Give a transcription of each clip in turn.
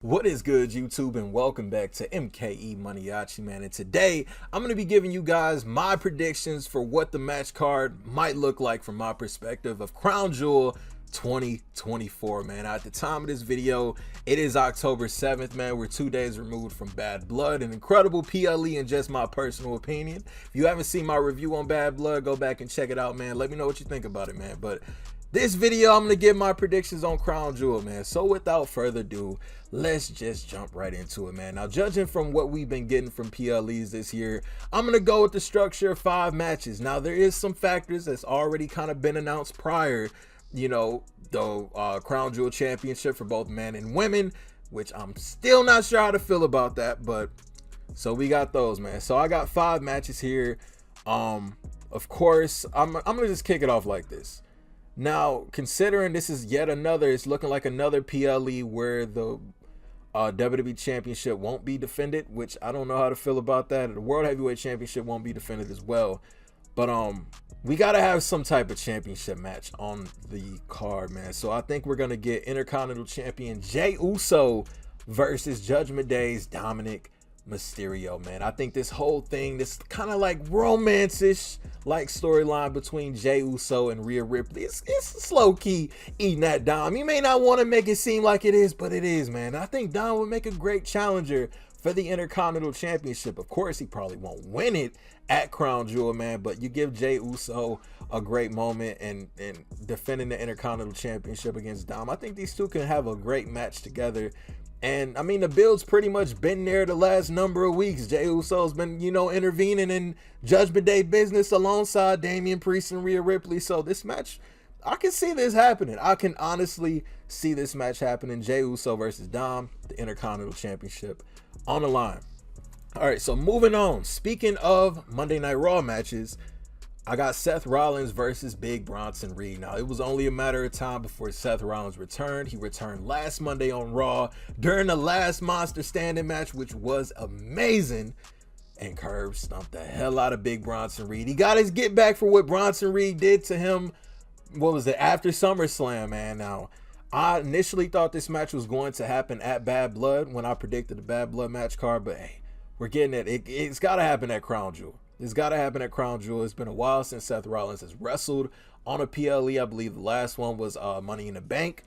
What is good, YouTube, and welcome back to MKE MANIACI, man. And today I'm going to be giving you guys my predictions for what the match card might look like from my perspective of Crown Jewel 2024, man. At the time of this video, it is October 7th, man. We're 2 days removed from Bad Blood, an incredible PLE in just my personal opinion. If you haven't seen my review on Bad Blood, go back and check it out, man. Let me know what you think about it, man. But this video, I'm going to give my predictions on Crown Jewel, man. So without further ado, let's just jump right into it, man. Now, judging from what we've been getting from PLEs this year, I'm going to go with the structure of 5 matches. Now, there is some factors that's already kind of been announced prior, you know, the Crown Jewel Championship for both men and women, which I'm still not sure how to feel about that, but so we got those, man. So I got 5 matches here. Of course, I'm going to just kick it off like this. Now, considering this is yet another, it's looking like another PLE where the WWE Championship won't be defended, which I don't know how to feel about that. The World Heavyweight Championship won't be defended as well. But we got to have some type of championship match on the card, man. So I think we're going to get Intercontinental Champion Jey Uso versus Judgment Day's Dominik Mysterio, man. I think this whole thing, this kind of like romance-ish like storyline between Jey Uso and Rhea Ripley, it's slow key eating that Dom. You may not want to make it seem like it is, but it is, man. I think Dom would make a great challenger for the Intercontinental Championship. Of course, he probably won't win it at Crown Jewel, man, but you give Jey Uso a great moment and defending the Intercontinental Championship against Dom. I think these two can have a great match together. And I mean, the build's pretty much been there the last number of weeks. Jey Uso's been, you know, intervening in Judgment Day business alongside Damian Priest and Rhea Ripley. So this match, I can see this happening. I can honestly see this match happening. Jey Uso versus Dom, the Intercontinental Championship on the line. All right, so moving on. Speaking of Monday Night Raw matches, I got Seth Rollins versus Big Bronson Reed. Now, it was only a matter of time before Seth Rollins returned. He returned last Monday on Raw during the last Monster Standing match, which was amazing. And Curb stumped the hell out of Big Bronson Reed. He got his get back for what Bronson Reed did to him, what was it, after SummerSlam, man. Now, I initially thought this match was going to happen at Bad Blood when I predicted the Bad Blood match card, but hey, we're getting it. It's got to happen at Crown Jewel. It's got to happen at Crown Jewel. It's been a while since Seth Rollins has wrestled on a PLE. I believe the last one was Money in the Bank.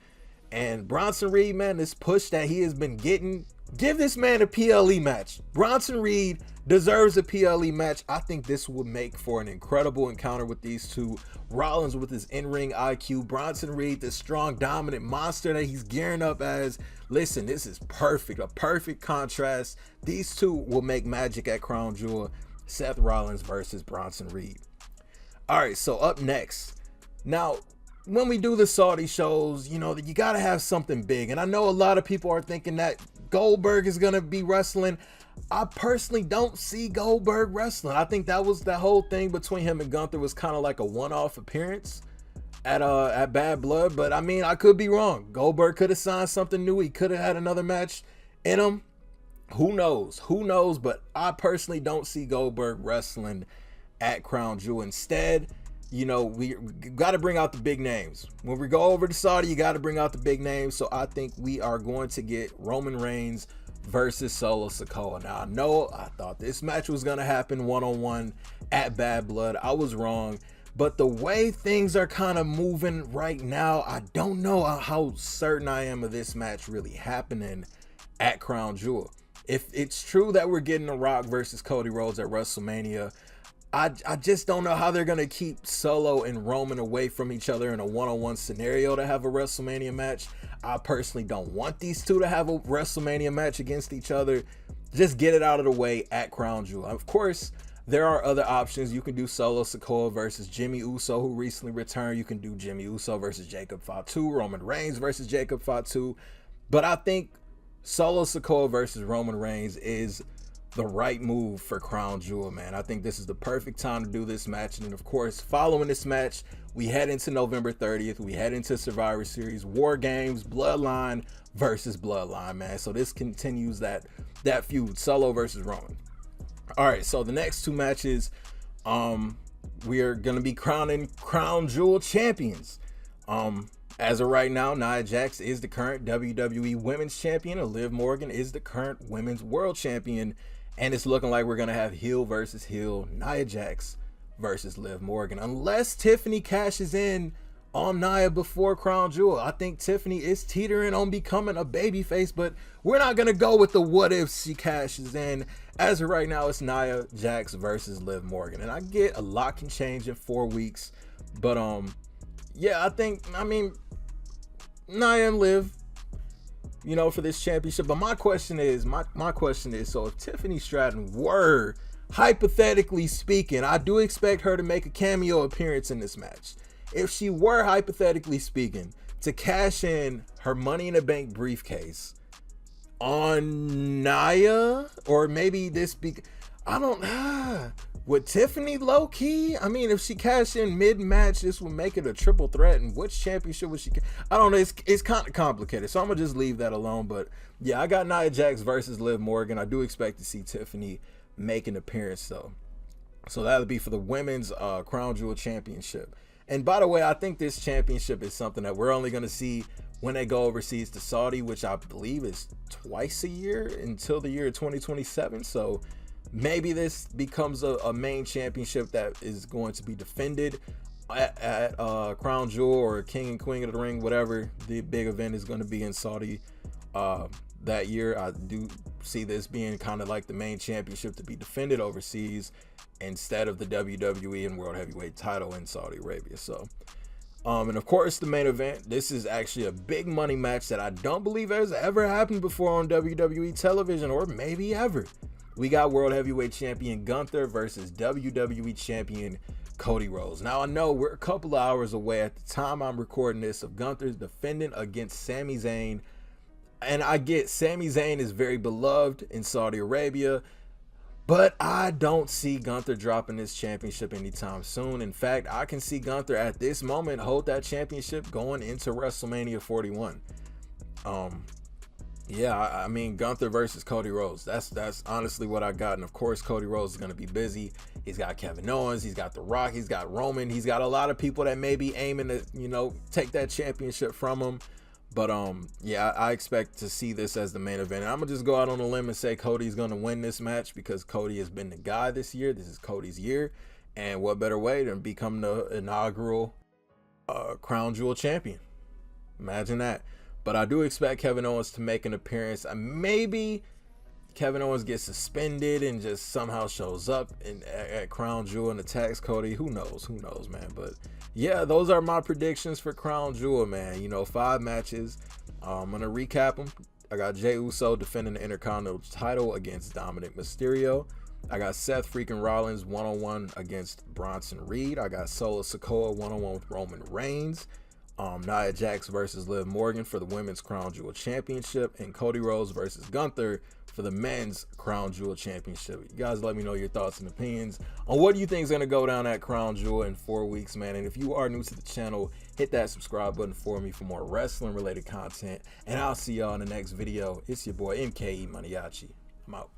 And Bronson Reed, man, this push that he has been getting, give this man a PLE match. Bronson Reed deserves a PLE match. I think this would make for an incredible encounter with these two. Rollins with his in-ring IQ. Bronson Reed, the strong, dominant monster that he's gearing up as. Listen, this is perfect. A perfect contrast. These two will make magic at Crown Jewel. Seth Rollins versus Bronson Reed. All right, so up next. Now, when we do the Saudi shows, you know, you got to have something big. And I know a lot of people are thinking that Goldberg is going to be wrestling. I personally don't see Goldberg wrestling. I think that was the whole thing between him and Gunther was kind of like a one-off appearance at Bad Blood. But I mean, I could be wrong. Goldberg could have signed something new. He could have had another match in him. Who knows? Who knows? But I personally don't see Goldberg wrestling at Crown Jewel. Instead, you know, we got to bring out the big names. When we go over to Saudi, you got to bring out the big names. So I think we are going to get Roman Reigns versus Solo Sikoa. Now, I know I thought this match was going to happen one-on-one at Bad Blood. I was wrong. But the way things are kind of moving right now, I don't know how certain I am of this match really happening at Crown Jewel. If it's true that we're getting The Rock versus Cody Rhodes at WrestleMania, I just don't know how they're going to keep Solo and Roman away from each other in a one-on-one scenario to have a WrestleMania match. I personally don't want these two to have a WrestleMania match against each other. Just get it out of the way at Crown Jewel. Of course, there are other options. You can do Solo Sikoa versus Jimmy Uso, who recently returned. You can do Jimmy Uso versus Jacob Fatu, Roman Reigns versus Jacob Fatu. But I think Solo Sikoa versus Roman Reigns is the right move for Crown Jewel, man. I think this is the perfect time to do this match. And of course, following this match, we head into November 30th. We head into Survivor Series, War Games, Bloodline versus Bloodline, man. So this continues that feud, Solo versus Roman. All right, so the next 2 matches, we are going to be crowning Crown Jewel champions. As of right now, Nia Jax is the current WWE Women's Champion, and Liv Morgan is the current Women's World Champion. And it's looking like we're going to have heel versus heel, Nia Jax versus Liv Morgan. Unless Tiffany cashes in on Nia before Crown Jewel. I think Tiffany is teetering on becoming a babyface, but we're not going to go with the what if she cashes in. As of right now, it's Nia Jax versus Liv Morgan. And I get a lot can change in 4 weeks, but yeah, I mean, Nia and Liv, you know, for this championship. But my question is, so if Tiffany Stratton were, hypothetically speaking, I do expect her to make a cameo appearance in this match. If she were, hypothetically speaking, to cash in her Money in the Bank briefcase on Nia, or maybe this be, I don't would Tiffany low key? I mean, if she cashed in mid match, this would make it a triple threat. And which championship would she? I don't know. It's kind of complicated, so I'm gonna just leave that alone. But yeah, I got Nia Jax versus Liv Morgan. I do expect to see Tiffany make an appearance though. So that would be for the women's Crown Jewel Championship. And by the way, I think this championship is something that we're only gonna see when they go overseas to Saudi, which I believe is twice a year until the year 2027. So maybe this becomes a main championship that is going to be defended at Crown Jewel or King and Queen of the Ring, whatever the big event is going to be in Saudi that year. I do see this being kind of like the main championship to be defended overseas instead of the WWE and World Heavyweight title in Saudi Arabia. So, and of course, the main event. This is actually a big money match that I don't believe has ever happened before on WWE television, or maybe ever. We got World Heavyweight Champion Gunther versus WWE Champion Cody Rhodes. Now, I know we're a couple of hours away at the time I'm recording this of Gunther's defending against Sami Zayn. And I get Sami Zayn is very beloved in Saudi Arabia, but I don't see Gunther dropping this championship anytime soon. In fact, I can see Gunther at this moment hold that championship going into WrestleMania 41. Yeah, I mean, Gunther versus Cody Rhodes. That's honestly what I got. And of course, Cody Rhodes is going to be busy. He's got Kevin Owens. He's got The Rock. He's got Roman. He's got a lot of people that may be aiming to, you know, take that championship from him. But yeah, I expect to see this as the main event. And I'm going to just go out on a limb and say Cody's going to win this match because Cody has been the guy this year. This is Cody's year. And what better way than become the inaugural Crown Jewel champion? Imagine that. But I do expect Kevin Owens to make an appearance. Maybe Kevin Owens gets suspended and just somehow shows up at Crown Jewel and attacks Cody. Who knows? Who knows, man? But yeah, those are my predictions for Crown Jewel, man. You know, 5 matches. I'm going to recap them. I got Jey Uso defending the Intercontinental title against Dominik Mysterio. I got Seth freaking Rollins one-on-one against Bronson Reed. I got Solo Sikoa one-on-one with Roman Reigns. Nia Jax versus Liv Morgan for the Women's Crown Jewel Championship, and Cody Rhodes versus Gunther for the Men's Crown Jewel Championship. You guys let me know your thoughts and opinions on what you think is going to go down at Crown Jewel in 4 weeks, man. And if you are new to the channel, hit that subscribe button for me for more wrestling related content, and I'll see y'all in the next video. It's your boy MKE MANIACI. I'm out.